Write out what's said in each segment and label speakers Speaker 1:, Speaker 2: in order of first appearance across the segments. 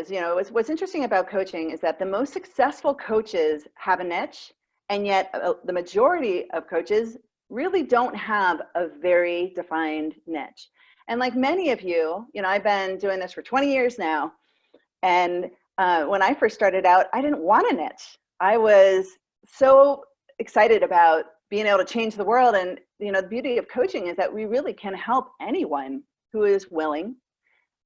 Speaker 1: you know, what's interesting about coaching is that the most successful coaches have a niche, and yet the majority of coaches really don't have a very defined niche. And like many of you, you know, I've been doing this for 20 years now. And when I first started out, I didn't want a niche. I was so excited about being able to change the world. And, you know, the beauty of coaching is that we really can help anyone who is willing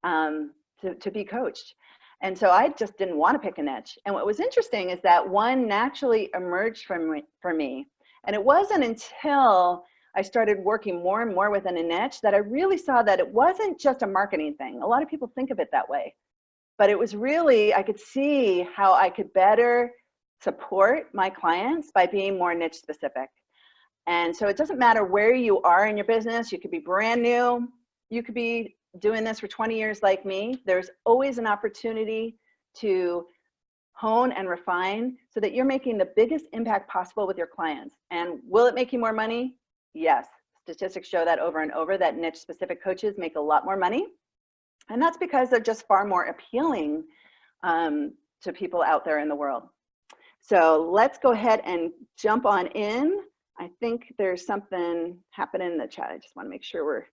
Speaker 1: to be coached. And so I just didn't want to pick a niche. And what was interesting is that one naturally emerged for me. And it wasn't until I started working more and more within a niche that I really saw that it wasn't just a marketing thing. A lot of people think of it that way. But it was really, I could see how I could better support my clients by being more niche specific. And so it doesn't matter where you are in your business. You could be brand new. You could be doing this for 20 years like me. There's always an opportunity to hone and refine so that you're making the biggest impact possible with your clients. And will it make you more money? Yes. Statistics show that over and over, that niche specific coaches make a lot more money. And that's because they're just far more appealing to people out there in the world. So let's go ahead and jump on in. I think there's something happening in the chat. I just want to make sure we're,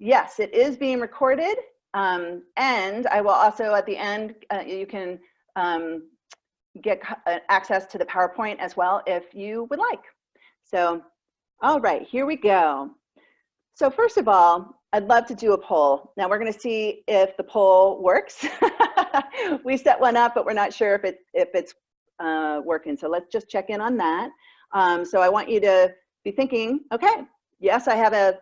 Speaker 1: yes, it is being recorded. And I will also at the end, you can get access to the PowerPoint as well if you would like. So, all right, here we go. So first of all, I'd love to do a poll. Now we're going to see if the poll works. We set one up, but we're not sure if it's working. So let's just check in on that. So I want you to be thinking, okay, yes, I have a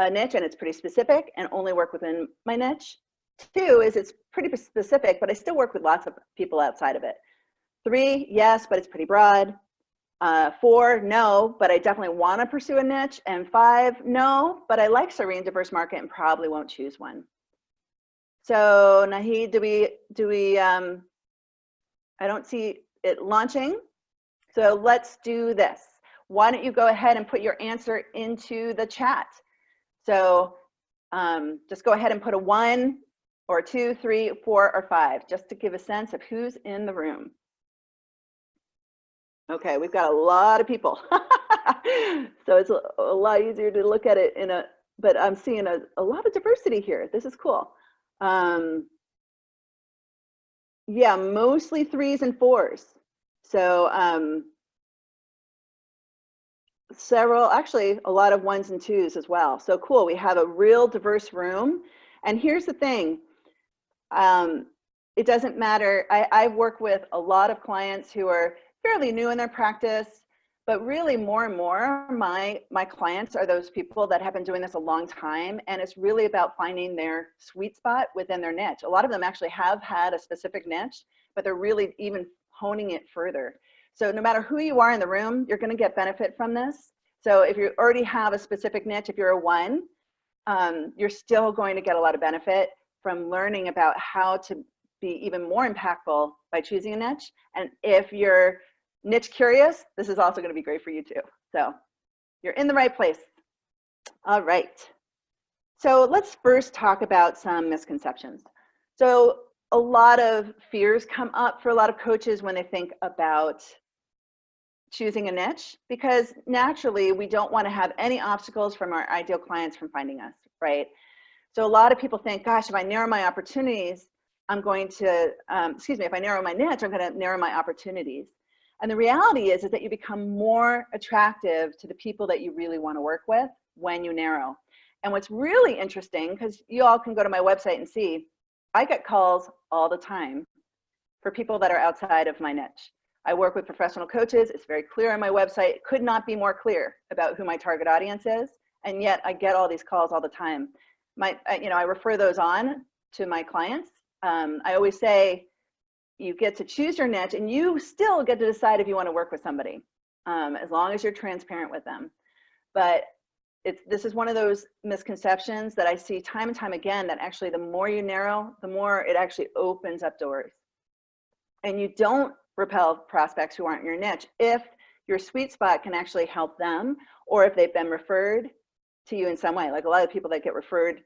Speaker 1: niche and it's pretty specific and only work within my niche. 2 is it's pretty specific, but I still work with lots of people outside of it. 3, yes, but it's pretty broad. 4, no, but I definitely want to pursue a niche. And 5, no, but I like serving a diverse market and probably won't choose one. So Nahid, do we I don't see it launching. So let's do this. Why don't you go ahead and put your answer into the chat? So just go ahead and put a 1 or 2, 3, 4, or 5, just to give a sense of who's in the room. Okay, we've got a lot of people. So it's a lot easier to look at it but I'm seeing a lot of diversity here. This is cool. Yeah, mostly 3s and 4s. So actually a lot of 1s and 2s as well. So cool, we have a real diverse room. And here's the thing, it doesn't matter. I work with a lot of clients who are fairly new in their practice, but really more and more my clients are those people that have been doing this a long time, and it's really about finding their sweet spot within their niche. A lot of them actually have had a specific niche, but they're really even honing it further. So no matter who you are in the room, you're going to get benefit from this. So if you already have a specific niche, if you're a 1, you're still going to get a lot of benefit from learning about how to be even more impactful by choosing a niche. And if you're niche curious, this is also going to be great for you too. So you're in the right place. All right. So let's first talk about some misconceptions. So a lot of fears come up for a lot of coaches when they think about choosing a niche, because naturally we don't want to have any obstacles from our ideal clients from finding us, right? So a lot of people think, gosh, if I narrow my opportunities, I'm going to, if I narrow my niche, I'm going to narrow my opportunities. And the reality is that you become more attractive to the people that you really want to work with when you narrow. And what's really interesting, because you all can go to my website and see, I get calls all the time for people that are outside of my niche. I work with professional coaches. It's very clear on my website. It could not be more clear about who my target audience is. And yet I get all these calls all the time. I refer those on to my clients. I always say, you get to choose your niche and you still get to decide if you want to work with somebody, as long as you're transparent with them. But this is one of those misconceptions that I see time and time again, that actually the more you narrow, the more it actually opens up doors. And you don't repel prospects who aren't in your niche if your sweet spot can actually help them, or if they've been referred to you in some way. Like a lot of people that get referred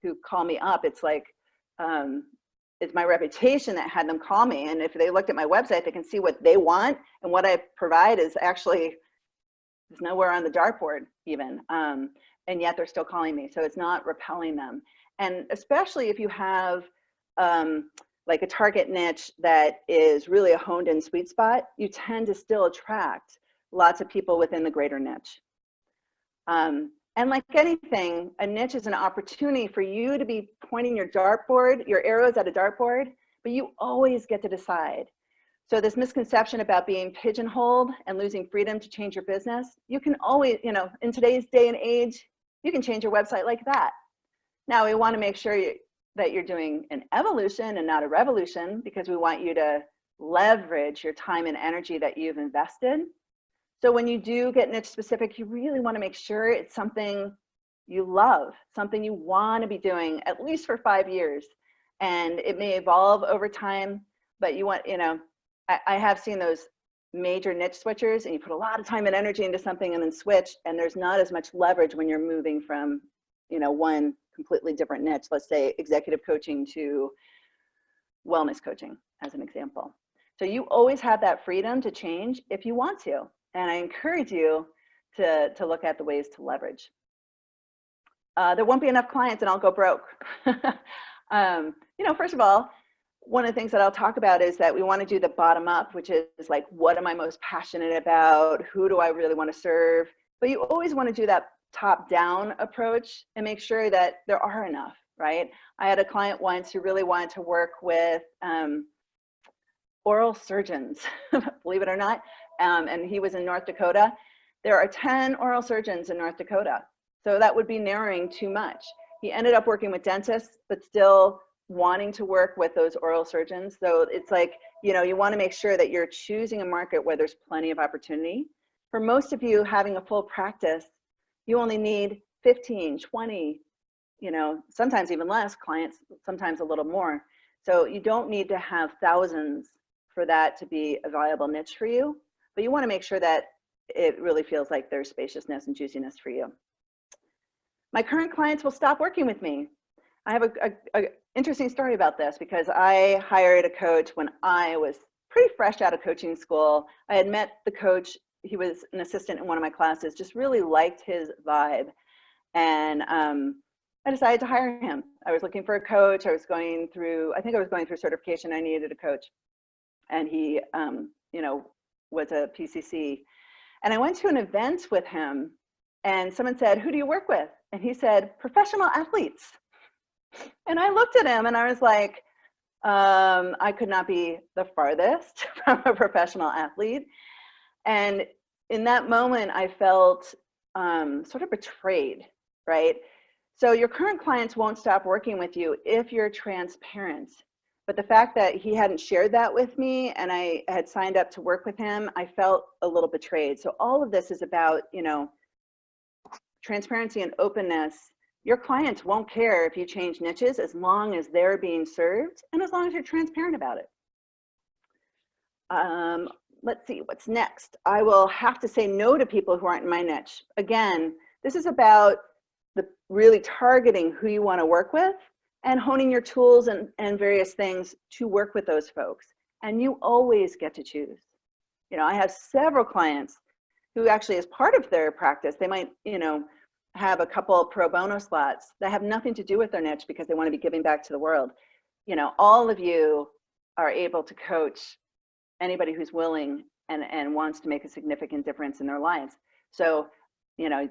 Speaker 1: who call me up, it's like, it's my reputation that had them call me. And if they looked at my website, they can see what they want, and what I provide is actually, there's nowhere on the dartboard even. And yet they're still calling me. So it's not repelling them. And especially if you have like a target niche that is really a honed in sweet spot, you tend to still attract lots of people within the greater niche. And like anything, a niche is an opportunity for you to be pointing your dartboard, your arrows at a dartboard, but you always get to decide. So this misconception about being pigeonholed and losing freedom to change your business, you can always, you know, in today's day and age, you can change your website like that. Now we want to make sure that you're doing an evolution and not a revolution, because we want you to leverage your time and energy that you've invested. So when you do get niche specific, you really want to make sure it's something you love, something you want to be doing at least for 5 years. And it may evolve over time, but you want, you know, I have seen those major niche switchers, and you put a lot of time and energy into something and then switch, and there's not as much leverage when you're moving from, you know, one completely different niche, let's say executive coaching to wellness coaching as an example. So you always have that freedom to change if you want to. And I encourage you to look at the ways to leverage. There won't be enough clients and I'll go broke. You know, first of all, one of the things that I'll talk about is that we want to do the bottom up, which is like, what am I most passionate about? Who do I really want to serve? But you always want to do that top down approach and make sure that there are enough, right? I had a client once who really wanted to work with oral surgeons, believe it or not. And he was in North Dakota. There are 10 oral surgeons in North Dakota. So that would be narrowing too much. He ended up working with dentists, but still wanting to work with those oral surgeons. So it's like, you know, you want to make sure that you're choosing a market where there's plenty of opportunity. For most of you having a full practice, you only need 15, 20, you know, sometimes even less clients, sometimes a little more. So you don't need to have thousands for that to be a viable niche for you, but you want to make sure that it really feels like there's spaciousness and juiciness for you. My current clients will stop working with me. I have a interesting story about this, because I hired a coach when I was pretty fresh out of coaching school. I had met the coach. He was an assistant in one of my classes, just really liked his vibe. And I decided to hire him. I was looking for a coach. I think I was going through certification. I needed a coach. And he, you know, was a PCC. And I went to an event with him, and someone said, "Who do you work with?" And he said, "Professional athletes." And I looked at him and I was like, I could not be the farthest from a professional athlete. And in that moment, I felt sort of betrayed, right? So your current clients won't stop working with you if you're transparent. But the fact that he hadn't shared that with me and I had signed up to work with him, I felt a little betrayed. So all of this is about, you know, transparency and openness. Your clients won't care if you change niches as long as they're being served and as long as you're transparent about it. Let's see, what's next? I will have to say no to people who aren't in my niche. Again, this is about really targeting who you want to work with and honing your tools and various things to work with those folks. And you always get to choose. You know, I have several clients who actually, as part of their practice, they might, you know, have a couple pro bono slots that have nothing to do with their niche because they want to be giving back to the world. You know, all of you are able to coach anybody who's willing and wants to make a significant difference in their lives. So, you know,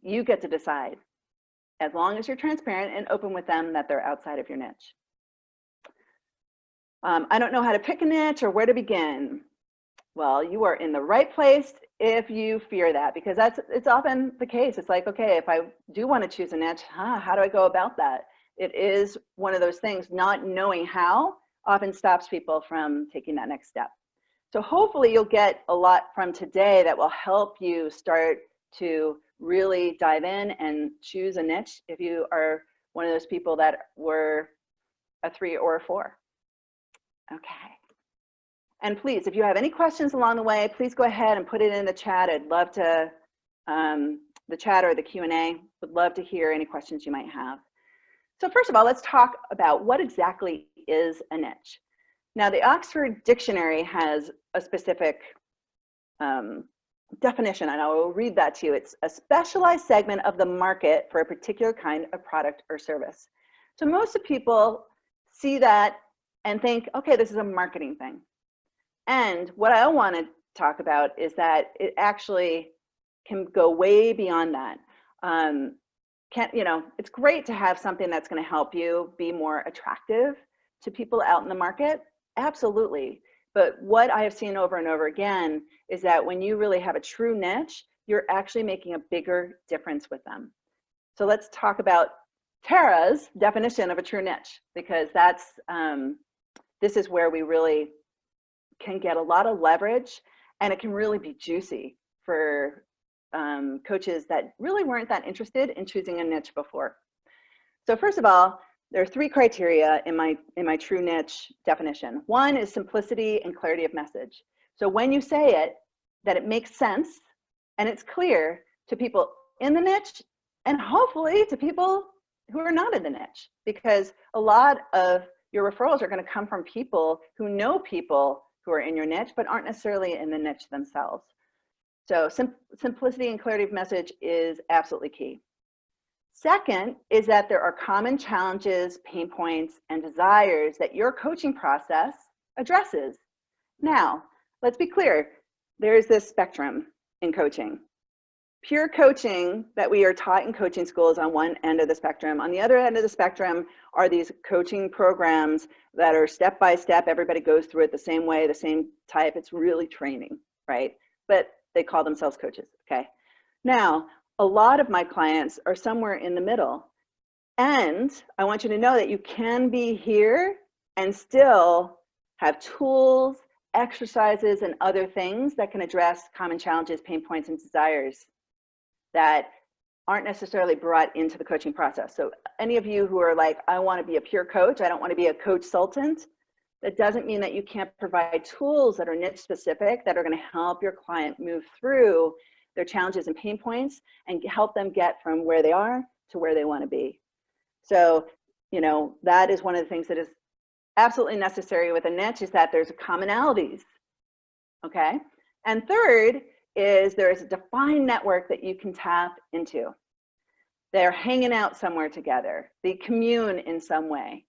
Speaker 1: you get to decide, as long as you're transparent and open with them, that they're outside of your niche. I don't know how to pick a niche or where to begin. Well, you are in the right place if you fear that, because it's often the case. It's like, okay, if I do want to choose a niche, how do I go about that? It is one of those things, not knowing how often stops people from taking that next step. So hopefully you'll get a lot from today that will help you start to really dive in and choose a niche if you are one of those people that were a 3 or a 4. Okay. And please, if you have any questions along the way, please go ahead and put it in the chat. I'd love to, the chat or the Q&A, would love to hear any questions you might have. So first of all, let's talk about what exactly is a niche. Now, the Oxford Dictionary has a specific definition, and I will read that to you. It's a specialized segment of the market for a particular kind of product or service. So most of people see that and think, okay, this is a marketing thing. And what I want to talk about is that it actually can go way beyond that. It's great to have something that's going to help you be more attractive to people out in the market. Absolutely. But what I have seen over and over again is that when you really have a true niche, you're actually making a bigger difference with them. So let's talk about Tara's definition of a true niche, because this is where we really can get a lot of leverage, and it can really be juicy for coaches that really weren't that interested in choosing a niche before. So first of all, there are 3 criteria in my true niche definition. One is simplicity and clarity of message. So when you say it, that it makes sense and it's clear to people in the niche, and hopefully to people who are not in the niche, because a lot of your referrals are going to come from people who know people who are in your niche but aren't necessarily in the niche themselves. So simplicity and clarity of message is absolutely key. Second is that there are common challenges, pain points, and desires that your coaching process addresses. Now, let's be clear, there's this spectrum in coaching. Pure coaching that we are taught in coaching schools on one end of the spectrum. On the other end of the spectrum are these coaching programs that are step by step. Everybody goes through it the same way, the same type. It's really training, right? But they call themselves coaches, okay? Now, a lot of my clients are somewhere in the middle. And I want you to know that you can be here and still have tools, exercises, and other things that can address common challenges, pain points, and desires that aren't necessarily brought into the coaching process. So any of you who are like, I want to be a pure coach, I don't want to be a coach-sultant, that doesn't mean that you can't provide tools that are niche specific that are going to help your client move through their challenges and pain points and help them get from where they are to where they want to be. So, that is one of the things that is absolutely necessary with a niche, is that there's commonalities, okay? And third is there's a defined network that you can tap into. They're hanging out somewhere together. They commune in some way,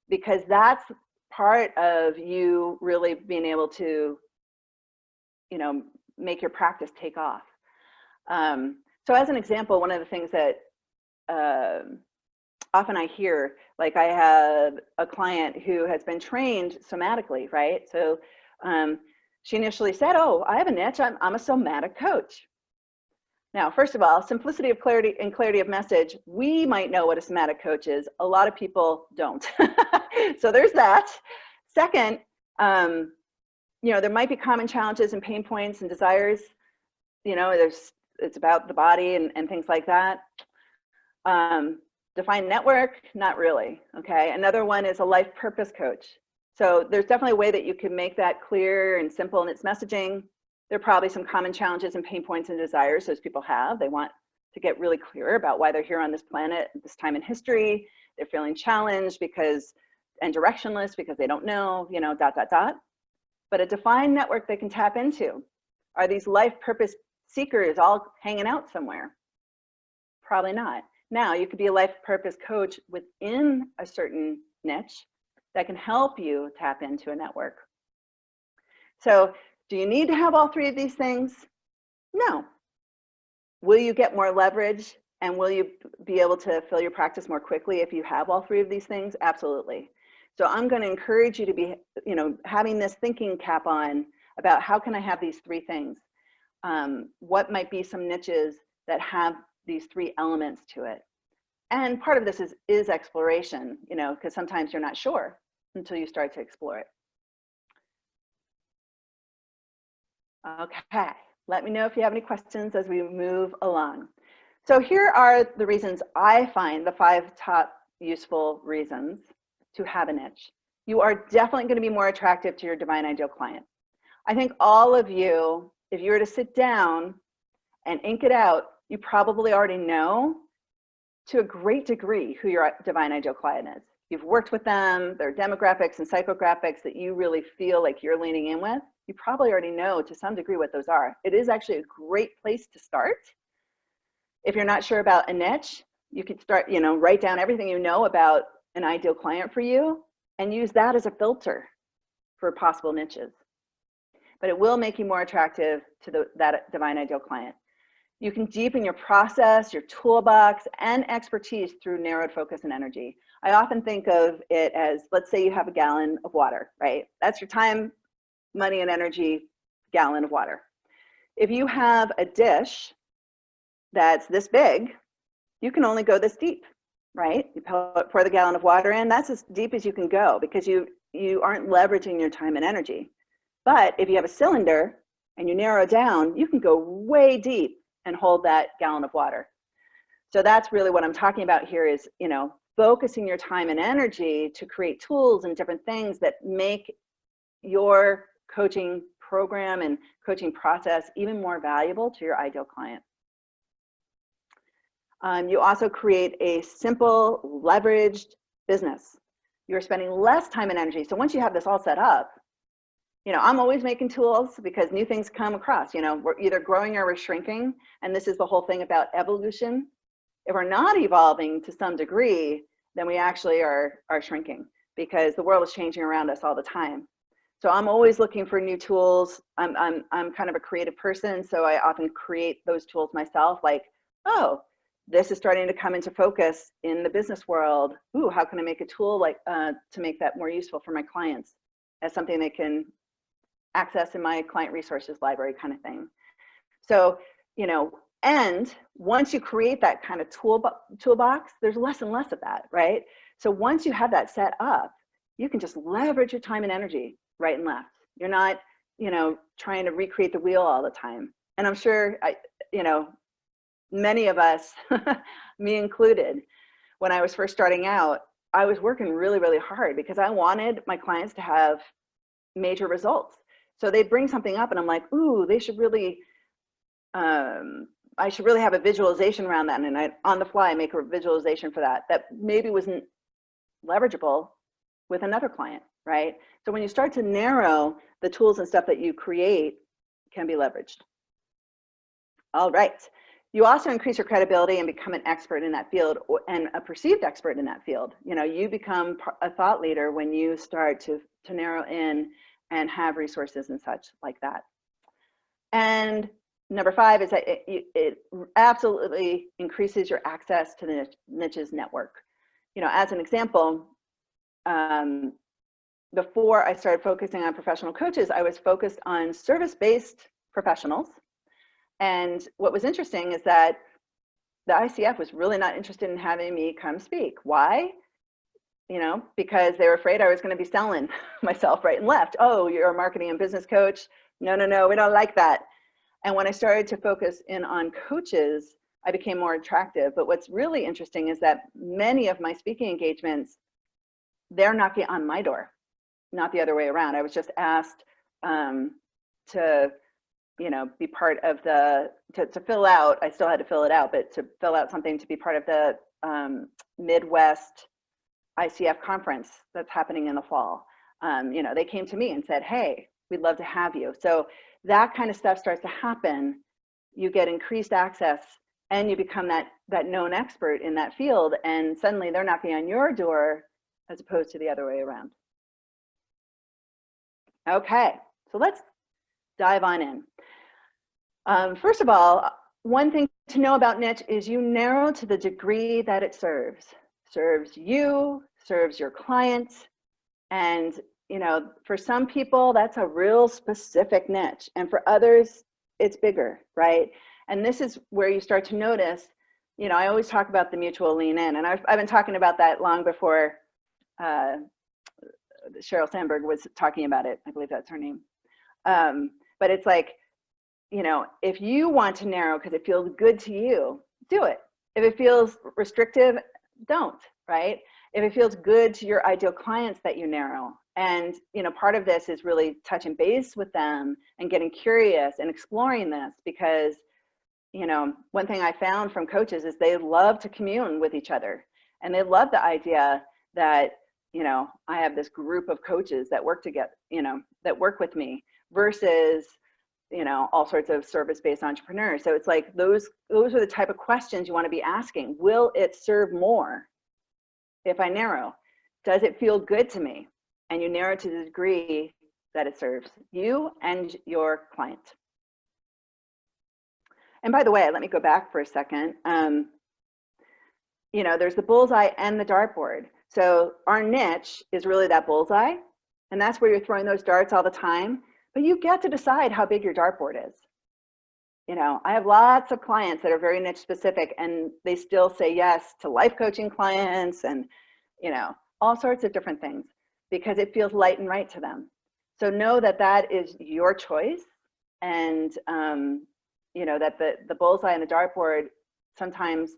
Speaker 1: because that's part of you really being able to, make your practice take off. So as an example, one of the things that often I hear, like I have a client who has been trained somatically, right? So she initially said, oh, I have a niche, I'm a somatic coach. Now, first of all, simplicity of clarity and clarity of message, we might know what a somatic coach is. A lot of people don't. So there's that. Second, there might be common challenges and pain points and desires. It's about the body and things like that. Defined network, not really, okay? Another one is a life purpose coach. So there's definitely a way that you can make that clear and simple in its messaging. There are probably some common challenges and pain points and desires those people have. They want to get really clear about why they're here on this planet at this time in history. They're feeling challenged and directionless because they don't know, dot, dot, dot. But a defined network they can tap into. Are these life purpose seekers all hanging out somewhere? Probably not. Now, you could be a life purpose coach within a certain niche that can help you tap into a network. So, do you need to have all 3 of these things? No. Will you get more leverage and will you be able to fill your practice more quickly if you have all 3 of these things? Absolutely. So I'm going to encourage you to be, having this thinking cap on about how can I have these 3 things? What might be some niches that have these 3 elements to it? And part of this is exploration, because sometimes you're not sure until you start to explore it. Okay, let me know if you have any questions as we move along. So here are the reasons I find the 5 top useful reasons to have a niche. You are definitely going to be more attractive to your divine ideal client. I think all of you, if you were to sit down and ink it out, you probably already know to a great degree who your divine ideal client is. You've worked with them, their demographics and psychographics that you really feel like you're leaning in with. You probably already know to some degree what those are. It is actually a great place to start. If you're not sure about a niche, you could start, write down everything you know about an ideal client for you and use that as a filter for possible niches. But it will make you more attractive to that divine ideal client. You can deepen your process, your toolbox, and expertise through narrowed focus and energy. I often think of it as, let's say you have a gallon of water, right? That's your time, money, and energy gallon of water. If you have a dish that's this big, you can only go this deep, right? You pour the gallon of water in, that's as deep as you can go because you aren't leveraging your time and energy. But if you have a cylinder and you narrow down, you can go way deep and hold that gallon of water. So that's really what I'm talking about here is, focusing your time and energy to create tools and different things that make your coaching program and coaching process even more valuable to your ideal client. You also create a simple, leveraged business. You're spending less time and energy. So once you have this all set up, I'm always making tools because new things come across. We're either growing or we're shrinking. And this is the whole thing about evolution. If we're not evolving to some degree, then we actually are shrinking because the world is changing around us all the time. So I'm always looking for new tools. I'm kind of a creative person, so I often create those tools myself. Like, oh, this is starting to come into focus in the business world. Ooh, how can I make a tool like to make that more useful for my clients as something they can access in my client resources library kind of thing. So, and once you create that kind of toolbox, there's less and less of that, right? So once you have that set up, you can just leverage your time and energy right and left. You're not, trying to recreate the wheel all the time. And I'm sure, many of us, me included, when I was first starting out, I was working really, really hard because I wanted my clients to have major results. So they'd bring something up and I'm like, ooh, they should really, I should really have a visualization around that. And I, on the fly, make a visualization for that maybe wasn't leverageable with another client, right? So when you start to narrow, the tools and stuff that you create can be leveraged. All right. You also increase your credibility and become an expert in that field and a perceived expert in that field. You become a thought leader when you start to narrow in and have resources and such like that. And number 5 is that it absolutely increases your access to the niches network. As an example, before I started focusing on professional coaches, I was focused on service-based professionals. And what was interesting is that the ICF was really not interested in having me come speak. Why? Because they were afraid I was going to be selling myself right and left. Oh, you're a marketing and business coach. No, we don't like that. And when I started to focus in on coaches, I became more attractive. But what's really interesting is that many of my speaking engagements, they're knocking on my door, not the other way around. I was just asked to be part of to fill out, I still had to fill it out, but to fill out something to be part of the Midwest ICF conference that's happening in the fall. They came to me and said, hey, we'd love to have you. So that kind of stuff starts to happen. You get increased access and you become that known expert in that field. And suddenly they're knocking on your door as opposed to the other way around. Okay, so let's dive on in. First of all, one thing to know about niche is you narrow to the degree that it serves you, serves your clients. And, for some people, that's a real specific niche. And for others, it's bigger, right? And this is where you start to notice, I always talk about the mutual lean in. And I've been talking about that long before Sheryl Sandberg was talking about it. I believe that's her name. But it's like, if you want to narrow because it feels good to you, do it. If it feels restrictive, don't, right? If it feels good to your ideal clients, that you narrow. And, part of this is really touching base with them and getting curious and exploring this, because you know, one thing I found from coaches is they love to commune with each other. And they love the idea that, you know, I have this group of coaches that work together, you know, that work with me versus, you know, all sorts of service-based entrepreneurs. So it's like those are the type of questions you want to be asking. Will it serve more if I narrow? Does it feel good to me? And you narrow to the degree that it serves you and your client. And by the way, let me go back for a second. You know, there's the bullseye and the dartboard. So our niche is really that bullseye, and that's where you're throwing those darts all the time, but you get to decide how big your dartboard is. You know, I have lots of clients that are very niche specific, and they still say yes to life coaching clients and, you know, all sorts of different things because it feels light and right to them. So know that that is your choice, and you know, that the bullseye and the dartboard sometimes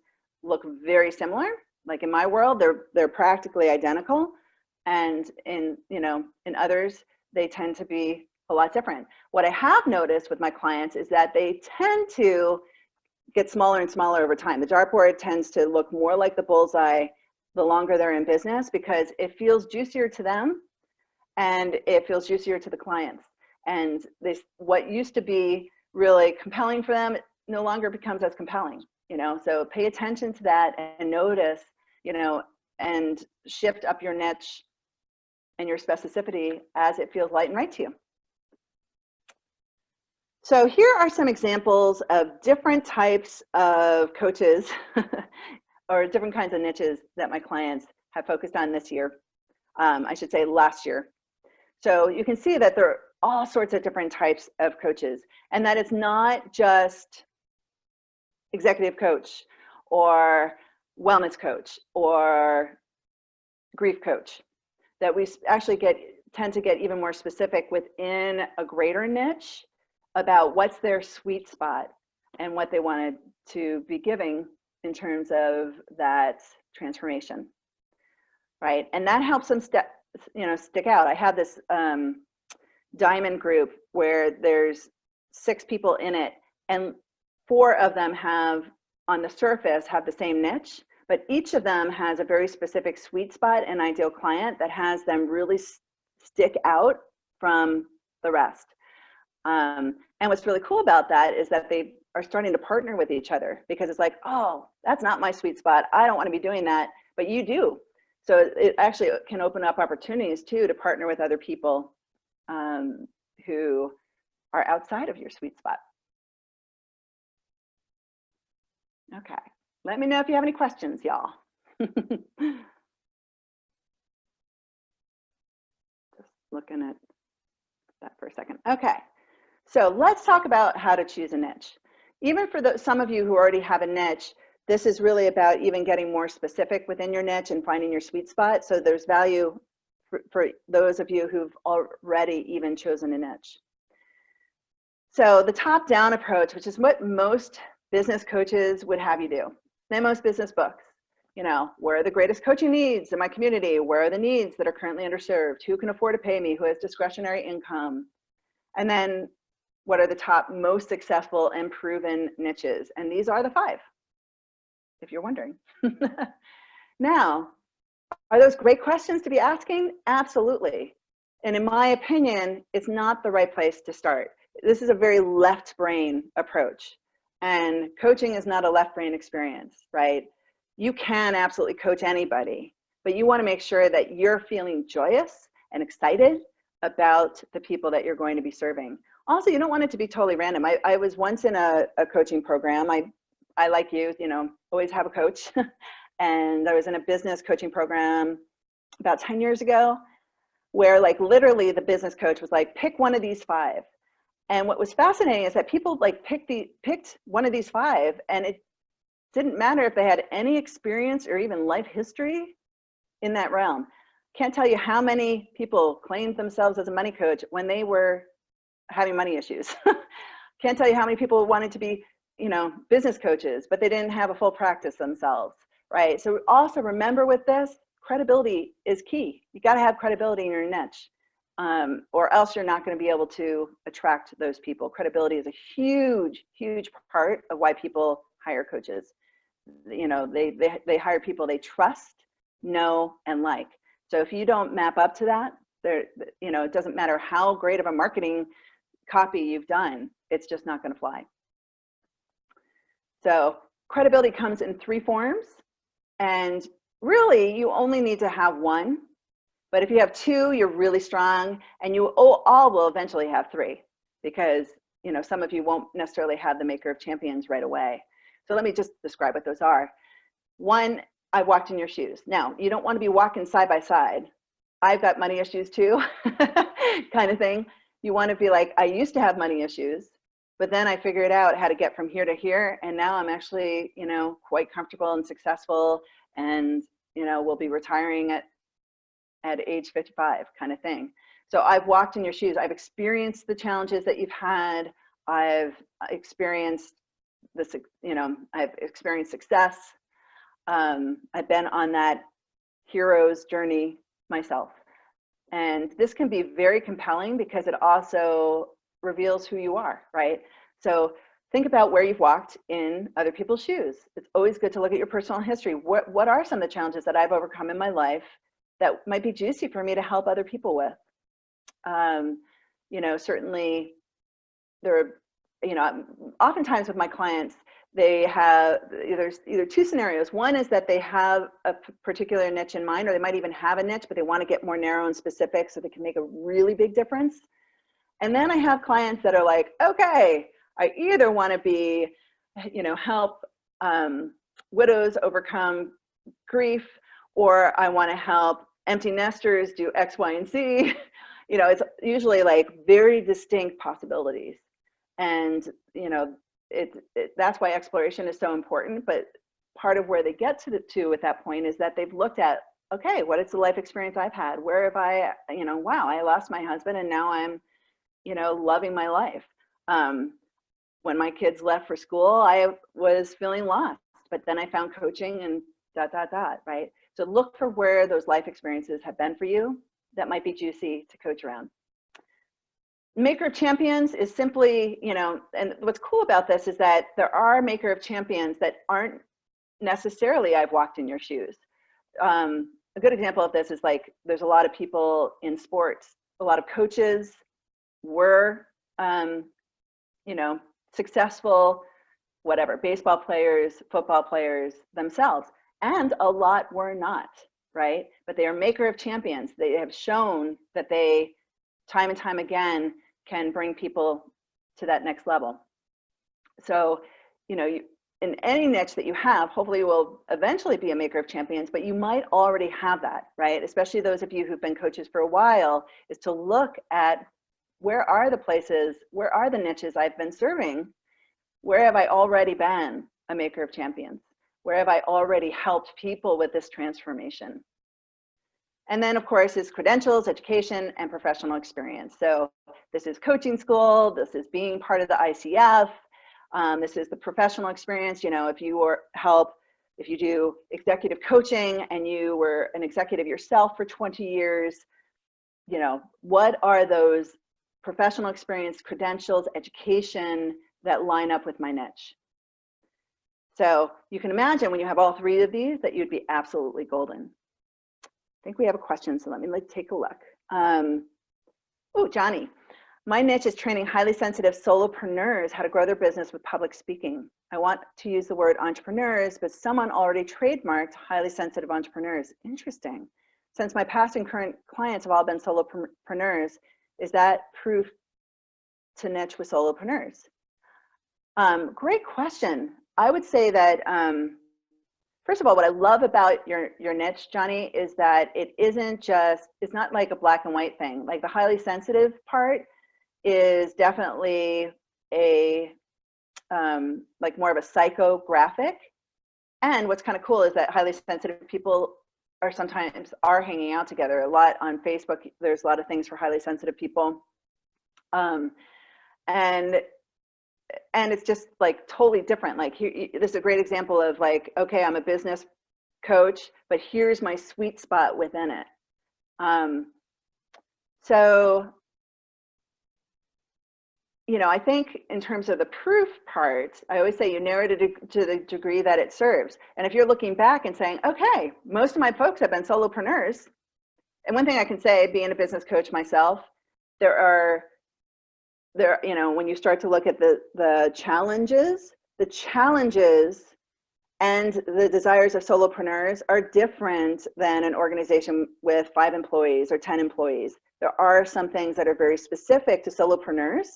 Speaker 1: look very similar. Like in my world, they're practically identical, and in, you know, in others, they tend to be a lot different. What I have noticed with my clients is that they tend to get smaller and smaller over time. The dartboard tends to look more like the bullseye the longer they're in business because it feels juicier to them and it feels juicier to the clients. And what used to be really compelling for them no longer becomes as compelling, you know? So pay attention to that and notice, you know, and shift up your niche and your specificity as it feels light and right to you. So here are some examples of different types of coaches or different kinds of niches that my clients have focused on this year. I should say last year. So you can see that there are all sorts of different types of coaches, and that it's not just executive coach or wellness coach or grief coach, that we actually tend to get even more specific within a greater niche about what's their sweet spot and what they wanted to be giving in terms of that transformation, right? And that helps them stick out. I have this diamond group where there's 6 people in it, and 4 of them have, on the surface, have the same niche, but each of them has a very specific sweet spot and ideal client that has them really stick out from the rest. And what's really cool about that is that they are starting to partner with each other, because it's like, oh, that's not my sweet spot. I don't want to be doing that, but you do. So it actually can open up opportunities too to partner with other people who are outside of your sweet spot. Okay, let me know if you have any questions, y'all. Just looking at that for a second. Okay, so let's talk about how to choose a niche. Even for some of you who already have a niche, this is really about even getting more specific within your niche and finding your sweet spot. So there's value for those of you who've already even chosen a niche. So the top-down approach, which is what most business coaches would have you do, and most business books, you know, where are the greatest coaching needs in my community? Where are the needs that are currently underserved? Who can afford to pay me? Who has discretionary income? And then what are the top most successful and proven niches? And these are the 5, if you're wondering. Now, are those great questions to be asking? Absolutely. And in my opinion, it's not the right place to start. This is a very left brain approach. And coaching is not a left brain experience, right? You can absolutely coach anybody, but you want to make sure that you're feeling joyous and excited about the people that you're going to be serving. Also, you don't want it to be totally random. I was once in a coaching program. I like you know, always have a coach. And I was in a business coaching program about 10 years ago, where like literally the business coach was like, pick one of these 5. And what was fascinating is that people like picked one of these 5, and it didn't matter if they had any experience or even life history in that realm. Can't tell you how many people claimed themselves as a money coach when they were having money issues. Can't tell you how many people wanted to be, you know, business coaches, but they didn't have a full practice themselves, right? So also remember with this, credibility is key. You got to have credibility in your niche. or else you're not going to be able to attract those people. Credibility is a huge, huge part of why people hire coaches. You know, they hire people they trust, know, and like. So if you don't map up to that, you know, it doesn't matter how great of a marketing copy you've done, it's just not going to fly. So credibility comes in 3 forms, and really you only need to have one. But if you have 2, you're really strong, and you all will eventually have 3, because, you know, some of you won't necessarily have the maker of champions right away. So let me just describe what those are. 1, I walked in your shoes. Now, you don't want to be walking side by side. I've got money issues too, kind of thing. You want to be like, I used to have money issues, but then I figured out how to get from here to here, and now I'm actually, you know, quite comfortable and successful, and, you know, we'll be retiring at age 55, kind of thing. So I've walked in your shoes. I've experienced the challenges that you've had. I've experienced this, you know, I've experienced success. I've been on that hero's journey myself. And this can be very compelling because it also reveals who you are, right? So think about where you've walked in other people's shoes. It's always good to look at your personal history. What are some of the challenges that I've overcome in my life that might be juicy for me to help other people with? You know, certainly there are, you know, oftentimes with my clients, they have either 2 scenarios. One is that they have a particular niche in mind, or they might even have a niche, but they want to get more narrow and specific so they can make a really big difference. And then I have clients that are like, okay, I either want to be, you know, help widows overcome grief, or I want to help empty nesters do X, Y, and Z. You know, it's usually like very distinct possibilities. And, you know, that's why exploration is so important. But part of where they get to at that point is that they've looked at, okay, what is the life experience I've had? Where have I, you know, wow, I lost my husband and now I'm, you know, loving my life. When my kids left for school, I was feeling lost, but then I found coaching and ... right? So look for where those life experiences have been for you that might be juicy to coach around. Maker of champions is simply, you know, and what's cool about this is that there are maker of champions that aren't necessarily I've walked in your shoes. A good example of this is like, there's a lot of people in sports, a lot of coaches were, you know, successful, whatever, baseball players, football players themselves, and a lot were not, right? But they are maker of champions. They have shown that they, time and time again, can bring people to that next level. So, you know, in any niche that you have, hopefully you will eventually be a maker of champions, but you might already have that, right? Especially those of you who've been coaches for a while, is to look at where are the places, where are the niches I've been serving? Where have I already been a maker of champions? Where have I already helped people with this transformation? And then, of course, is credentials, education, and professional experience. So this is coaching school, this is being part of the ICF, this is the professional experience. You know, if you if you do executive coaching and you were an executive yourself for 20 years, you know, what are those professional experience, credentials, education that line up with my niche? So you can imagine when you have all 3 of these that you'd be absolutely golden. I think we have a question, so let me take a look. Oh, Johnny. My niche is training highly sensitive solopreneurs how to grow their business with public speaking. I want to use the word entrepreneurs, but someone already trademarked highly sensitive entrepreneurs. Interesting. Since my past and current clients have all been solopreneurs, is that proof to niche with solopreneurs? Great question. I would say that, first of all, what I love about your niche, Johnny, is that it isn't just, it's not like a black and white thing. Like the highly sensitive part is definitely a, like more of a psychographic. And what's kind of cool is that highly sensitive people are sometimes hanging out together a lot on Facebook. There's a lot of things for highly sensitive people. And it's just like totally different. Like here, this is a great example of like, okay, I'm a business coach, but here's my sweet spot within it. So, you know, I think in terms of the proof part, I always say you narrow it to the degree that it serves. And if you're looking back and saying, okay, most of my folks have been solopreneurs. And one thing I can say, being a business coach myself, there, you know, when you start to look at the challenges and the desires of solopreneurs are different than an organization with 5 employees or 10 employees. There are some things that are very specific to solopreneurs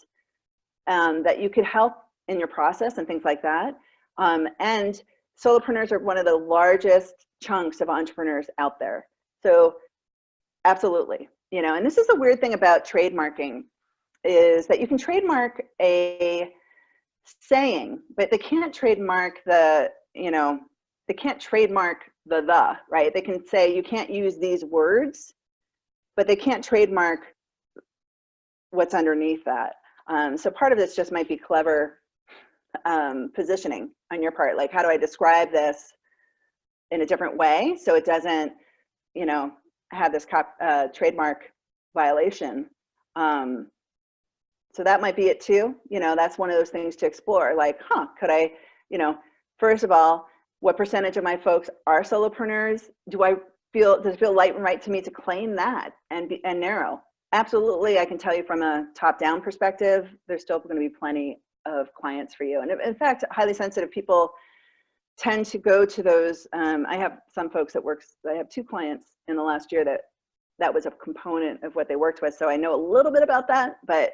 Speaker 1: that you could help in your process and things like that. And solopreneurs are one of the largest chunks of entrepreneurs out there. So absolutely, you know, and this is the weird thing about trademarking is that you can trademark a saying, but they can't trademark the, you know, they can't trademark the, right? They can say you can't use these words, but they can't trademark what's underneath that. So part of this just might be clever positioning on your part. Like, how do I describe this in a different way so it doesn't, you know, have this trademark violation? So that might be it too. You know, that's one of those things to explore. Like, could I, you know, first of all, what percentage of my folks are solopreneurs? Does it feel light and right to me to claim that and narrow? Absolutely. I can tell you from a top-down perspective, there's still going to be plenty of clients for you. And in fact, highly sensitive people tend to go to those. I have some folks that I have 2 clients in the last year that was a component of what they worked with. So I know a little bit about that, but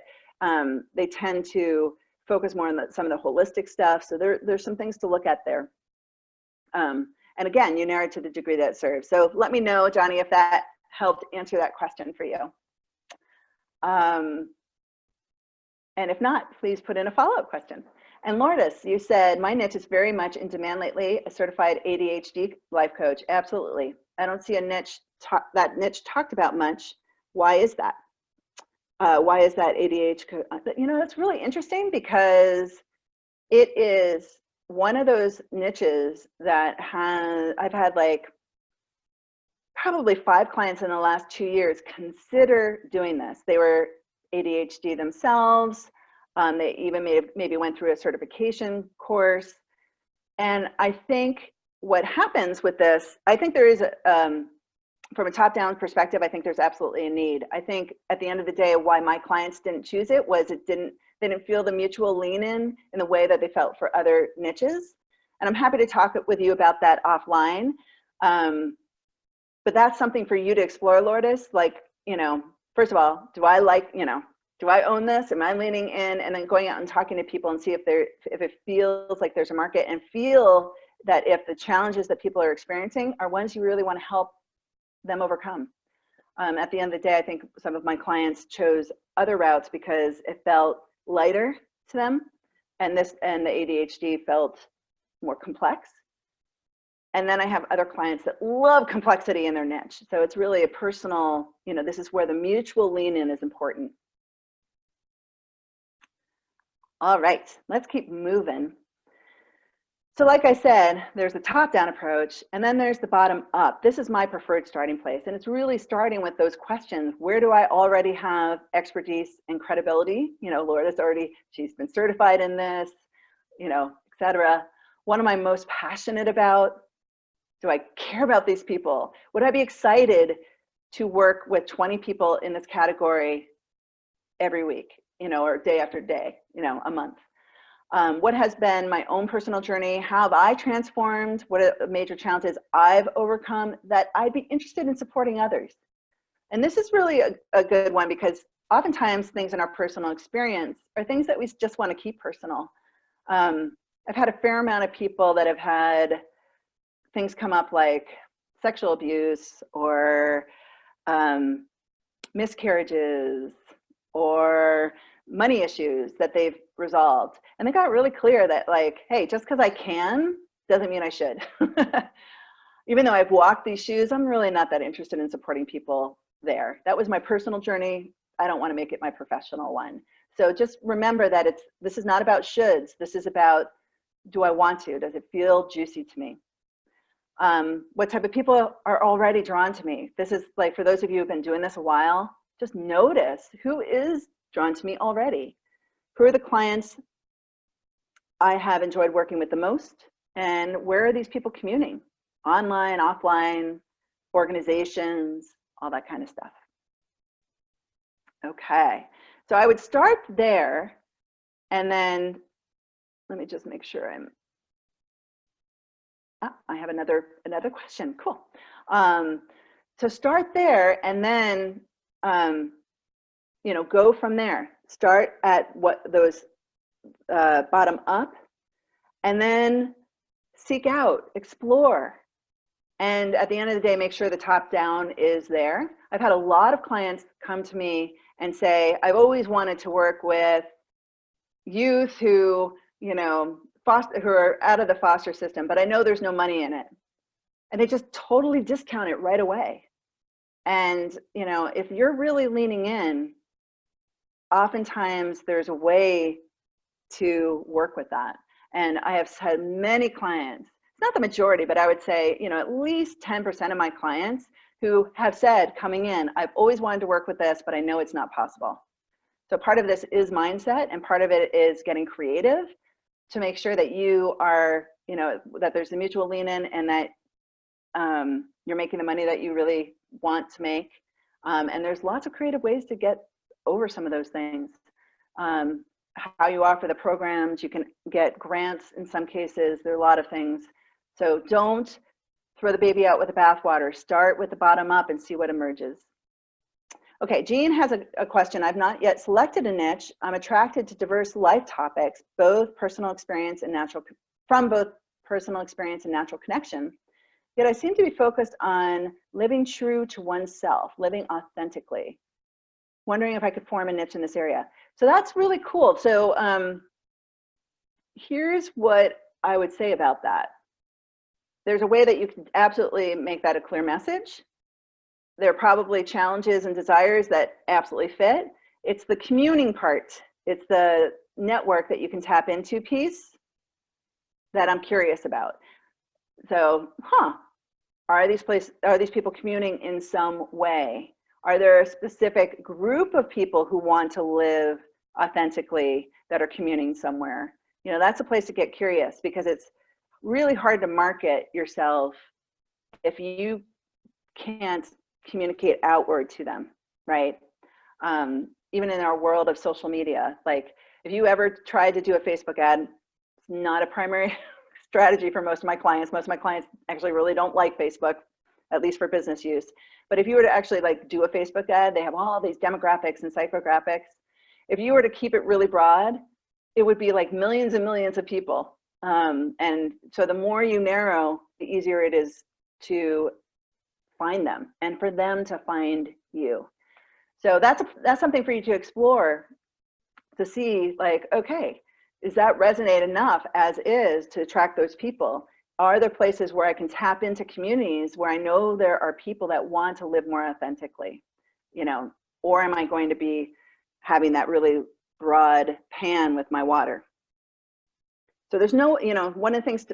Speaker 1: they tend to focus more on some of the holistic stuff. So there's some things to look at there. And again, you narrow it to the degree that it serves. So let me know, Johnny, if that helped answer that question for you. And if not, please put in a follow-up question. And Lourdes, you said, my niche is very much in demand lately, a certified ADHD life coach. Absolutely. I don't see a niche, that niche talked about much. Why is that? Why is that ADHD? You know, that's really interesting because it is one of those niches that I've had like probably 5 clients in the last 2 years consider doing this. They were ADHD themselves. They even maybe went through a certification course. And I think what happens with this, I think there is, from a top-down perspective, I think there's absolutely a need. I think at the end of the day, why my clients didn't choose it was they didn't feel the mutual lean in the way that they felt for other niches. And I'm happy to talk with you about that offline. But that's something for you to explore, Lourdes. Like, you know, first of all, do I own this? Am I leaning in? And then going out and talking to people and see if it feels like there's a market, and feel that if the challenges that people are experiencing are ones you really want to help them overcome. At the end of the day, I think some of my clients chose other routes because it felt lighter to them, and the ADHD felt more complex. And then I have other clients that love complexity in their niche. So it's really a personal, you know, this is where the mutual lean in is important. All right, let's keep moving. So like I said, there's the top-down approach, and then there's the bottom-up. This is my preferred starting place, and it's really starting with those questions. Where do I already have expertise and credibility? You know, Lourdes she's been certified in this, you know, et cetera. What am I most passionate about? Do I care about these people? Would I be excited to work with 20 people in this category every week, you know, or day after day, you know, a month? What has been my own personal journey? How have I transformed? What are the major challenges I've overcome that I'd be interested in supporting others? And this is really a good one, because oftentimes things in our personal experience are things that we just want to keep personal. I've had a fair amount of people that have had things come up like sexual abuse or miscarriages or money issues that they've resolved. And they got really clear that, like, hey, just because I can doesn't mean I should. Even though I've walked these shoes, I'm really not that interested in supporting people there. That was my personal journey. I don't want to make it my professional one. So just remember that this is not about shoulds. This is about, do I want to? Does it feel juicy to me? What type of people are already drawn to me? This is like, for those of you who've been doing this a while, just notice who is drawn to me already. Who are the clients I have enjoyed working with the most? And where are these people communing? Online, offline, organizations, all that kind of stuff. Okay, so I would start there, and then let me just make sure I have another question. Cool. So start there, and then you know, go from there. Start at what those bottom up, and then seek out, explore, and at the end of the day, make sure the top down is there. I've had a lot of clients come to me and say, I've always wanted to work with youth who, you know, who are out of the foster system, but I know there's no money in it. And they just totally discount it right away. And, you know, if you're really leaning in, oftentimes there's a way to work with that. And I have had many clients, it's not the majority, but I would say, you know, at least 10% of my clients who have said coming in, I've always wanted to work with this, but I know it's not possible. So part of this is mindset, and part of it is getting creative to make sure that you are, you know, that there's a mutual lean in, and that you're making the money that you really want to make. And there's lots of creative ways to get over some of those things. How you offer the programs, you can get grants in some cases, there are a lot of things. So don't throw the baby out with the bathwater. Start with the bottom up and see what emerges. Okay, Jean has a question. I've not yet selected a niche. I'm attracted to diverse life topics, both personal experience and natural connection. Yet I seem to be focused on living true to oneself, living authentically. Wondering if I could form a niche in this area. So that's really cool. So here's what I would say about that. There's a way that you can absolutely make that a clear message. There are probably challenges and desires that absolutely fit. It's the communing part. It's the network that you can tap into piece that I'm curious about. So, are these people communing in some way? Are there a specific group of people who want to live authentically that are communing somewhere? You know, that's a place to get curious, because it's really hard to market yourself if you can't communicate outward to them, right? Even in our world of social media, like if you ever tried to do a Facebook ad, it's not a primary strategy for most of my clients. Most of my clients actually really don't like Facebook, at least for business use. But if you were to actually like do a Facebook ad, they have all these demographics and psychographics. If you were to keep it really broad, it would be like millions and millions of people. And so the more you narrow, the easier it is to find them and for them to find you. So that's something for you to explore, to see like, okay, does that resonate enough as is to attract those people? Are there places where I can tap into communities where I know there are people that want to live more authentically, you know, or am I going to be having that really broad pan with my water? So there's no, you know, one of the things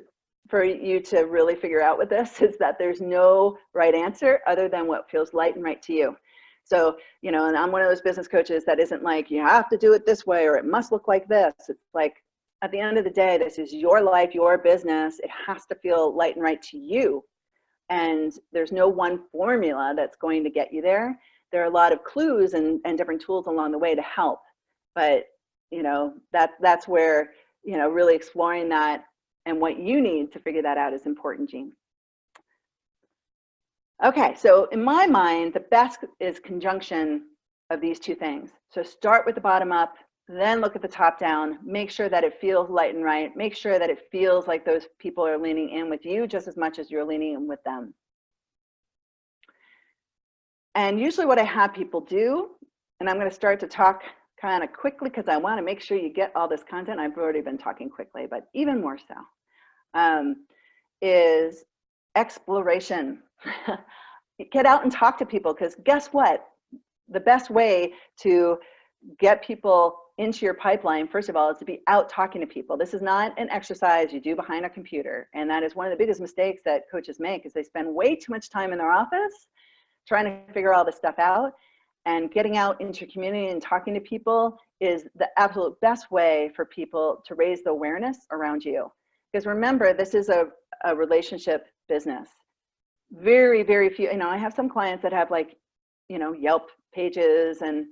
Speaker 1: for you to really figure out with this is that there's no right answer other than what feels light and right to you. So, you know, and I'm one of those business coaches that isn't like, you have to do it this way or it must look like this. It's like, at the end of the day, this is your life, your business. It has to feel light and right to you. And there's no one formula that's going to get you there. There are a lot of clues and different tools along the way to help. But, you know, that's where, you know, really exploring that and what you need to figure that out is important, Jean. Okay, so in my mind, the best is conjunction of these two things. So start with the bottom up, then look at the top down, make sure that it feels light and right, make sure that it feels like those people are leaning in with you just as much as you're leaning in with them. And usually what I have people do, and I'm going to start to talk kind of quickly because I want to make sure you get all this content. I've already been talking quickly, but even more so, is exploration. Get out and talk to people, because guess what? The best way to get people into your pipeline, first of all, is to be out talking to people. This is not an exercise you do behind a computer. And that is one of the biggest mistakes that coaches make, is they spend way too much time in their office trying to figure all this stuff out. and getting out into your community and talking to people is the absolute best way for people to raise the awareness around you. Because remember, this is a relationship business. Very, very few, I have some clients that have like, Yelp pages, and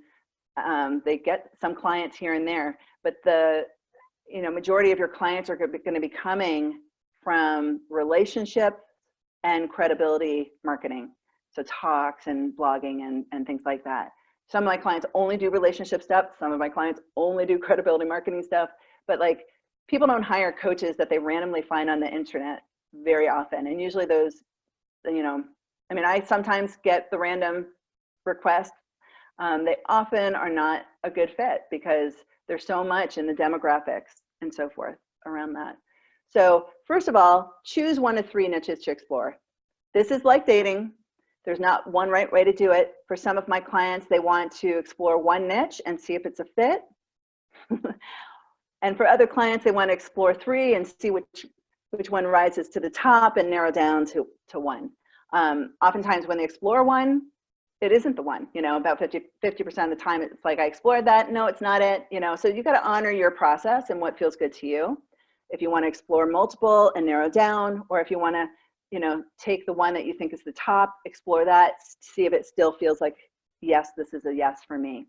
Speaker 1: they get some clients here and there, but the, majority of your clients are going to be coming from relationship and credibility marketing. So talks and blogging and things like that. Some of my clients only do relationship stuff. Some of my clients only do credibility marketing stuff, but like people don't hire coaches that they randomly find on the internet very often. And usually those, I sometimes get the random requests. They often are not a good fit because there's so much in the demographics and so forth around that. So first of all, choose 1 to 3 niches to explore. This is like dating. There's not one right way to do it. For some of my clients, they want to explore one niche and see if it's a fit. And for other clients, they want to explore 3 and see which one rises to the top and narrow down to one. Oftentimes when they explore one, it isn't the one, about 50% of the time it's like, I explored that. No, it's not it, so you got to honor your process and what feels good to you. If you want to explore multiple and narrow down, or if you want to, take the one that you think is the top, explore that, see if it still feels like, yes, this is a yes for me.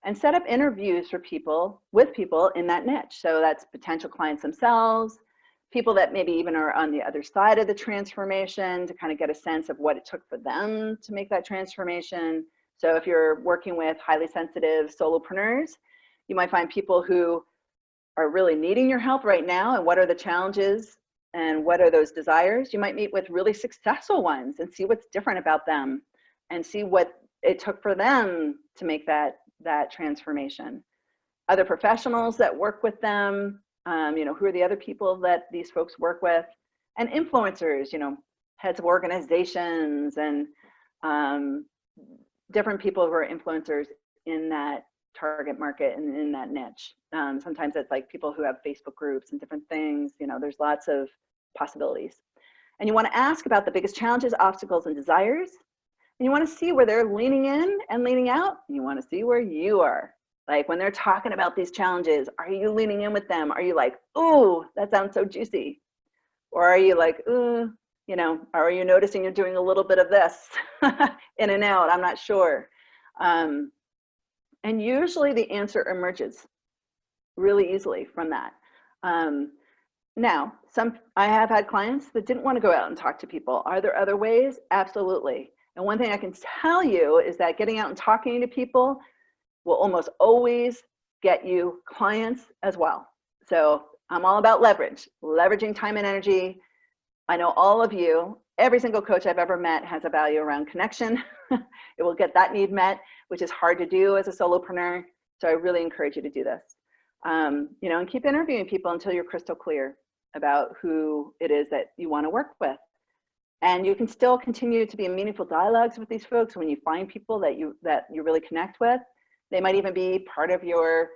Speaker 1: And set up interviews for people, with people in that niche. So that's potential clients themselves, people that maybe even are on the other side of the transformation, to kind of get a sense of what it took for them to make that transformation. So if you're working with highly sensitive solopreneurs, you might find people who are really needing your help right now, and what are the challenges and what are those desires. You might meet with really successful ones and see what's different about them and see what it took for them to make that transformation. Other professionals that work with them, who are the other people that these folks work with, and influencers, heads of organizations, and different people who are influencers in that target market and in that niche. Sometimes it's like people who have Facebook groups and different things, there's lots of possibilities. And you want to ask about the biggest challenges, obstacles, and desires. And you want to see where they're leaning in and leaning out. And you want to see where you are. Like when they're talking about these challenges, are you leaning in with them? Are you like, ooh, that sounds so juicy? Or are you like, ooh, are you noticing you're doing a little bit of this in and out? I'm not sure. And usually the answer emerges really easily from that. Now, I have had clients that didn't want to go out and talk to people. Are there other ways? Absolutely. And one thing I can tell you is that getting out and talking to people will almost always get you clients as well. So I'm all about leveraging time and energy. I know all of you, every single coach I've ever met has a value around connection. It will get that need met, which is hard to do as a solopreneur. So I really encourage you to do this. And keep interviewing people until you're crystal clear about who it is that you want to work with. And you can still continue to be in meaningful dialogues with these folks when you find people that you really connect with. They might even be part of your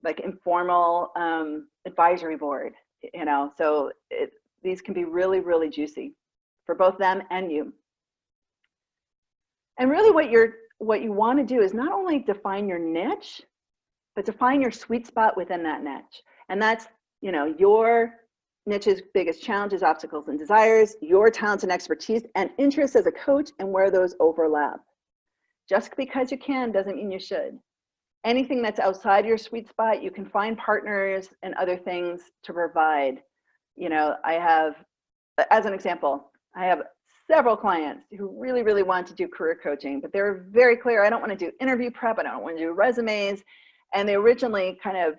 Speaker 1: like informal advisory board, so these can be really, really juicy for both them and you. And really what you want to do is not only define your niche, but define your sweet spot within that niche. And that's, your niche's biggest challenges, obstacles, and desires, your talents and expertise and interests as a coach, and where those overlap. Just because you can doesn't mean you should. Anything that's outside your sweet spot, you can find partners and other things to provide. I have, as an example, I have several clients who really, really want to do career coaching, but they're very clear, I don't want to do interview prep, I don't want to do resumes. And they originally kind of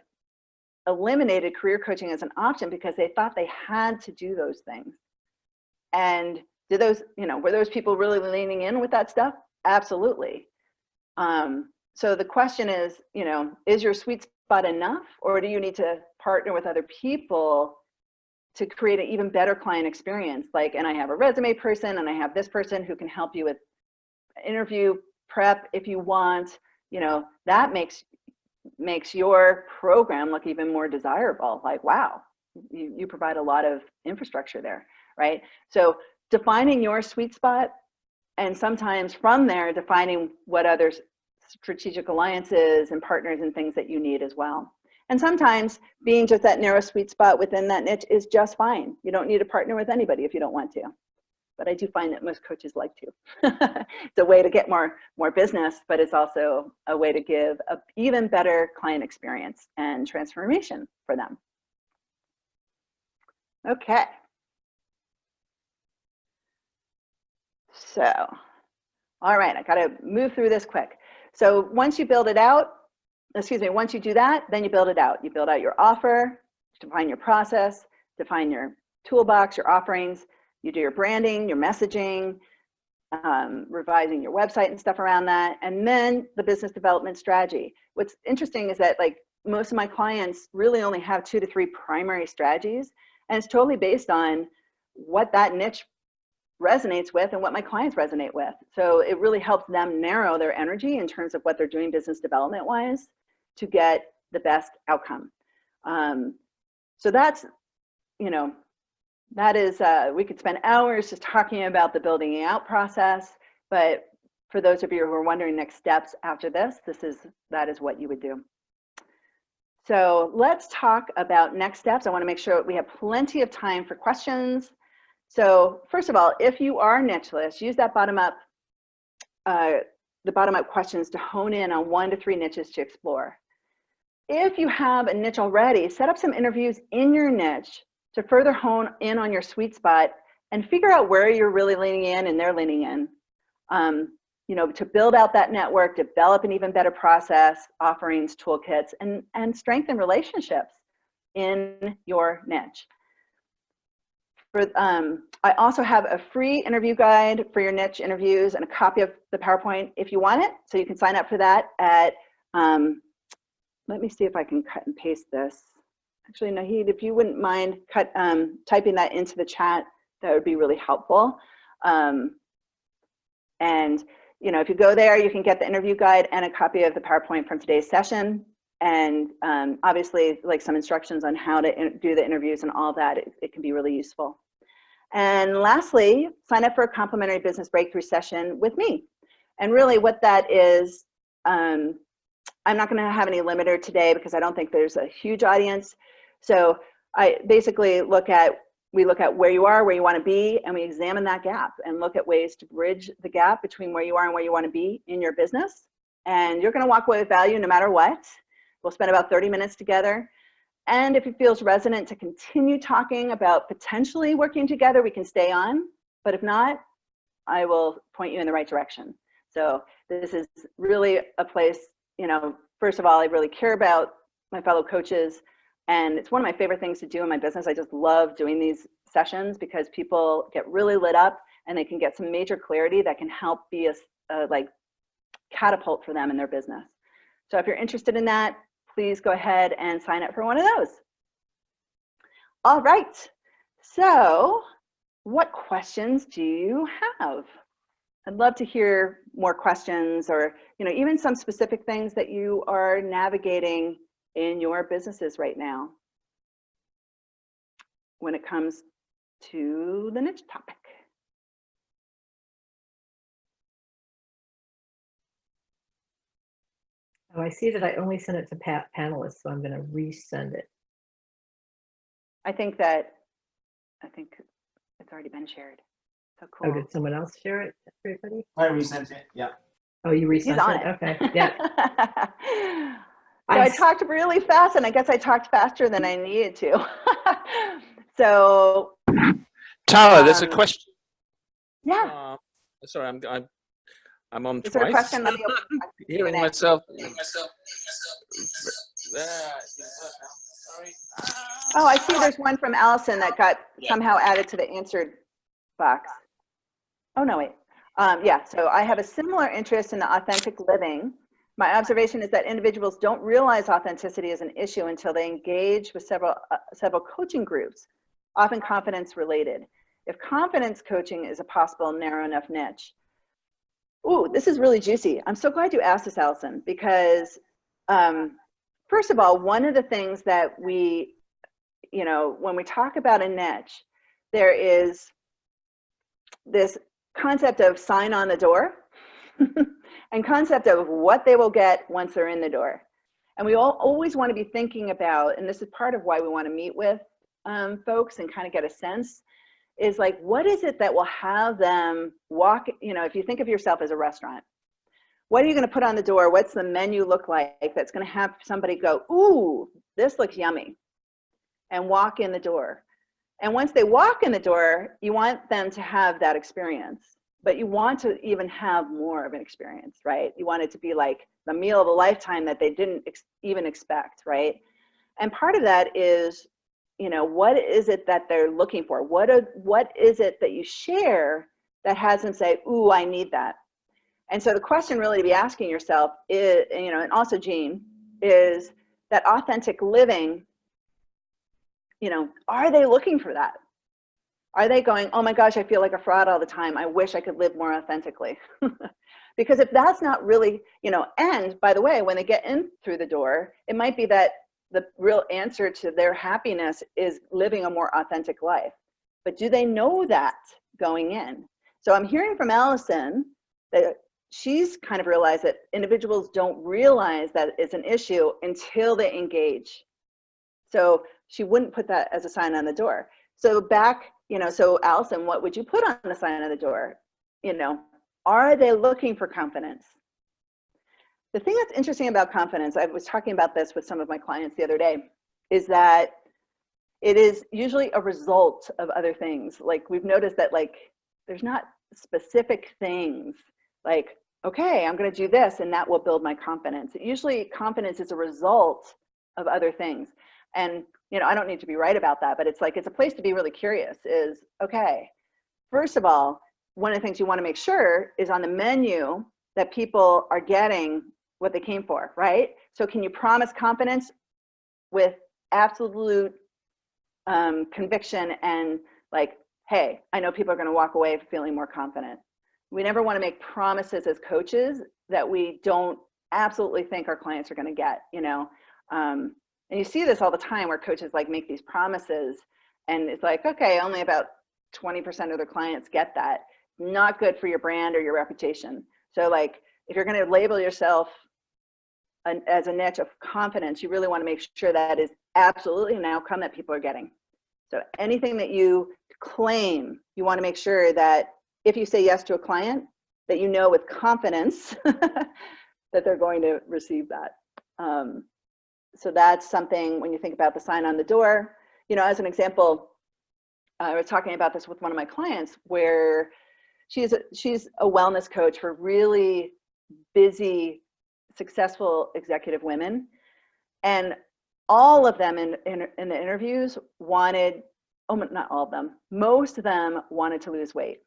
Speaker 1: eliminated career coaching as an option because they thought they had to do those things. And did those, were those people really leaning in with that stuff? Absolutely. So the question is, is your sweet spot enough, or do you need to partner with other people to create an even better client experience? Like, and I have a resume person and I have this person who can help you with interview prep if you want, that makes your program look even more desirable. Like, wow, you provide a lot of infrastructure there, right? So defining your sweet spot, and sometimes from there defining what others strategic alliances and partners and things that you need as well. And sometimes being just that narrow sweet spot within that niche is just fine. You don't need to partner with anybody if you don't want to. But I do find that most coaches like to. It's a way to get more business, but it's also a way to give an even better client experience and transformation for them. Okay. So, all right, I got to move through this quick. So once you build it out, once you do that, then you build it out. You build out your offer, define your process, define your toolbox, your offerings. You do your branding, your messaging, revising your website and stuff around that, and then the business development strategy. What's interesting is that like most of my clients really only have 2 to 3 primary strategies, and it's totally based on what that niche resonates with and what my clients resonate with. So it really helps them narrow their energy in terms of what they're doing business development wise to get the best outcome. So that's, you know, that is, we could spend hours just talking about the building out process, but for those of you who are wondering next steps after this, that is what you would do. So let's talk about next steps. I want to make sure we have plenty of time for questions. So first of all, if you are nicheless, use that BottomUp, the BottomUp questions to hone in on 1 to 3 niches to explore. If you have a niche already, set up some interviews in your niche to further hone in on your sweet spot and figure out where you're really leaning in and they're leaning in. You know, to build out that network, develop an even better process, offerings, toolkits, and strengthen relationships in your niche. I also have a free interview guide for your niche interviews and a copy of the PowerPoint if you want it. So you can sign up for that at, let me see if I can cut and paste this. Actually, Nahid, if you wouldn't mind typing that into the chat, that would be really helpful. And you know, if you go there, you can get the interview guide and a copy of the PowerPoint from today's session. And obviously, like some instructions on how to do the interviews and all that, it can be really useful. And lastly, sign up for a complimentary business breakthrough session with me. And really what that is, I'm not going to have any limiter today because I don't think there's a huge audience. So I basically we look at where you are, where you want to be, and we examine that gap and look at ways to bridge the gap between where you are and where you want to be in your business. And you're going to walk away with value no matter what. We'll spend about 30 minutes together. And if it feels resonant to continue talking about potentially working together, we can stay on. But if not, I will point you in the right direction. So this is really a place, you know, first of all, I really care about my fellow coaches. And it's one of my favorite things to do in my business. I just love doing these sessions because people get really lit up and they can get some major clarity that can help be a like catapult for them in their business. So if you're interested in that, please go ahead and sign up for one of those. All right. So what questions do you have? I'd love to hear more questions or, you know, even some specific things that you are navigating in your businesses right now when it comes to the niche topic.
Speaker 2: Oh, I see that I only sent it to panelists, so I'm going to resend it.
Speaker 1: I think it's already been shared. So cool.
Speaker 2: Oh, did someone else share it, everybody?
Speaker 3: I resent it, yeah.
Speaker 2: Oh, you resent it? Okay, yeah.
Speaker 1: I talked really fast, and I guess I talked faster than I needed to. So,
Speaker 4: Tara, there's a question.
Speaker 1: Yeah.
Speaker 4: Sorry, I'm on
Speaker 1: Is
Speaker 4: twice.
Speaker 1: there a question? Let me
Speaker 4: Hearing myself.
Speaker 1: Oh, I see there's one from Allison that got somehow added to the answered box. Oh, no, wait. Yeah, so I have a similar interest in the authentic living. My observation is that individuals don't realize authenticity is an issue until they engage with several coaching groups, often confidence related. If confidence coaching is a possible narrow enough niche. Ooh, this is really juicy. I'm so glad you asked this, Allison, because first of all, one of the things that we, you know, when we talk about a niche, there is this concept of sign on the door. and concept of what they will get once they're in the door. And we all always want to be thinking about, and this is part of why we want to meet with folks and kind of get a sense, is like, what is it that will have them walk, if you think of yourself as a restaurant, what are you going to put on the door? What's the menu look like that's going to have somebody go, ooh, this looks yummy, and walk in the door? And once they walk in the door, you want them to have that experience, but you want to even have more of an experience, right? You want it to be like the meal of a lifetime that they didn't even expect, right? And part of that is, what is it that they're looking for? What is it that you share that has them say, ooh, I need that? And so the question really to be asking yourself is, and also Jean, is that authentic living, are they looking for that? Are they going, oh my gosh, I feel like a fraud all the time. I wish I could live more authentically. Because if that's not really, and by the way, when they get in through the door, it might be that the real answer to their happiness is living a more authentic life. But do they know that going in? So I'm hearing from Allison that she's kind of realized that individuals don't realize that it's an issue until they engage. So she wouldn't put that as a sign on the door. So so Allison, what would you put on the sign on the door? Are they looking for confidence? The thing that's interesting about confidence, I was talking about this with some of my clients the other day, is that it is usually a result of other things. Like we've noticed that there's not specific things like, okay, I'm going to do this and that will build my confidence. Usually confidence is a result of other things. And, I don't need to be right about that, but it's a place to be really curious is, okay, first of all, one of the things you want to make sure is on the menu that people are getting what they came for, right? So can you promise confidence with absolute conviction and hey, I know people are going to walk away feeling more confident. We never want to make promises as coaches that we don't absolutely think our clients are going to get, and you see this all the time where coaches make these promises and it's okay, only about 20% of their clients get that. Not good for your brand or your reputation. So if you're going to label yourself as a niche of confidence, you really want to make sure that is absolutely an outcome that people are getting. So anything that you claim, you want to make sure that if you say yes to a client, that with confidence that they're going to receive that. So that's something when you think about the sign on the door, as an example, I was talking about this with one of my clients where she's a wellness coach for really busy, successful executive women. And all of them in the interviews wanted, not all of them, most of them wanted to lose weight.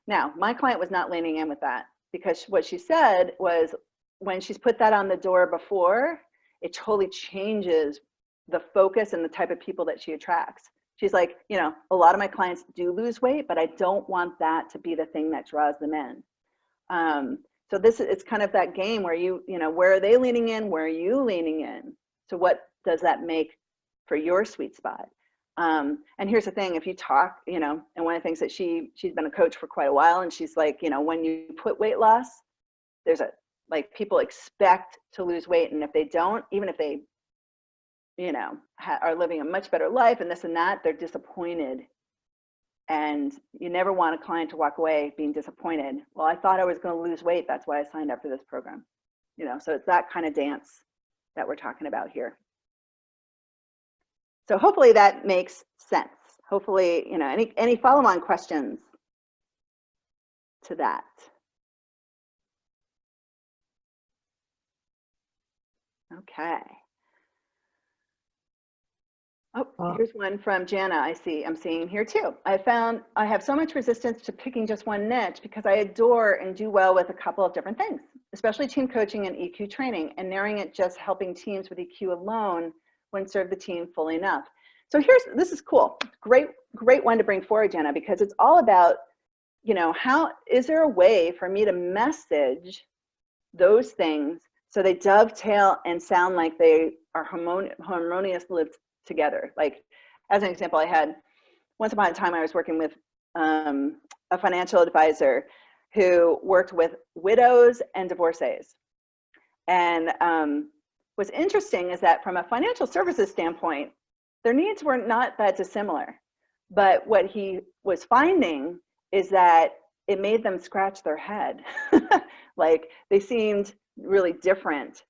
Speaker 1: Now, my client was not leaning in with that because what she said was when she's put that on the door before, it totally changes the focus and the type of people that she attracts. She's like, a lot of my clients do lose weight, but I don't want that to be the thing that draws them in. So it's kind of that game where where are they leaning in? Where are you leaning in? So what does that make for your sweet spot? And here's the thing, if you talk, and one of the things that she's been a coach for quite a while, and she's like, when you put weight loss, there's people expect to lose weight. And if they don't, even if they, are living a much better life and this and that, they're disappointed. And you never want a client to walk away being disappointed. Well, I thought I was going to lose weight. That's why I signed up for this program. So it's that kind of dance that we're talking about here. So hopefully that makes sense. Hopefully, any follow-on questions to that? Okay. Oh, here's one from Jana. I'm seeing here too. I found I have so much resistance to picking just one niche because I adore and do well with a couple of different things, especially team coaching and EQ training, and narrowing it just helping teams with EQ alone wouldn't serve the team fully enough. So this is cool. Great one to bring forward, Jana, because it's all about, how is there a way for me to message those things so they dovetail and sound like they are harmonious lived together. As an example, once upon a time I was working with a financial advisor who worked with widows and divorcees. And what's interesting is that from a financial services standpoint, their needs were not that dissimilar. But what he was finding is that it made them scratch their head. Like they seemed really different.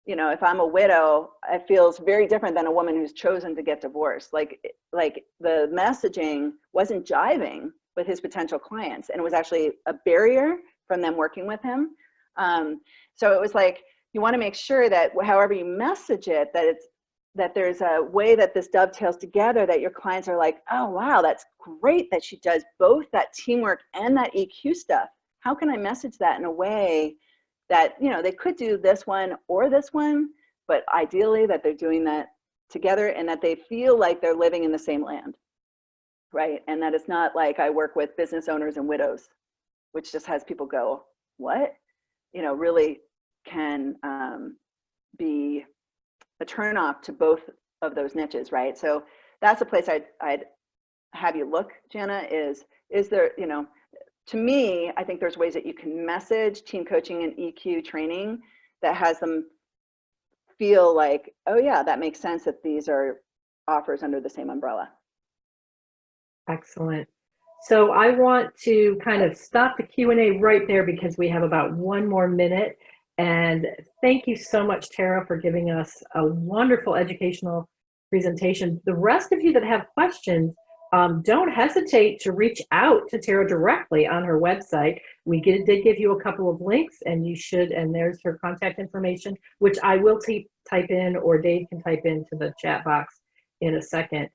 Speaker 1: You know, if I'm a widow, it feels very different than a woman who's chosen to get divorced. Like the messaging wasn't jiving with his potential clients, and it was actually a barrier from them working with him. So it was like, you want to make sure that however you message it, that there's a way that this dovetails together, that your clients are like, oh, wow, that's great that she does both that teamwork and that EQ stuff. How can I message that in a way that, you know, they could do this one or this one, but ideally that they're doing that together and that they feel like they're living in the same land, right? And that it's not like I work with business owners and widows, which just has people go, what? You know, really can be a turnoff to both of those niches, right? So that's a place I'd have you look, Jana, is there, you know, to me, I think there's ways that you can message team coaching and EQ training that has them feel like, oh yeah, that makes sense that these are offers under the same umbrella.
Speaker 2: Excellent. So I want to kind of stop the Q&A right there because we have about 1 more minute. And thank you so much, Tara, for giving us a wonderful educational presentation. The rest of you that have questions, don't hesitate to reach out to Tara directly on her website. We did give you a couple of links, and you should, and there's her contact information, which I will type in, or Dave can type into the chat box in a second.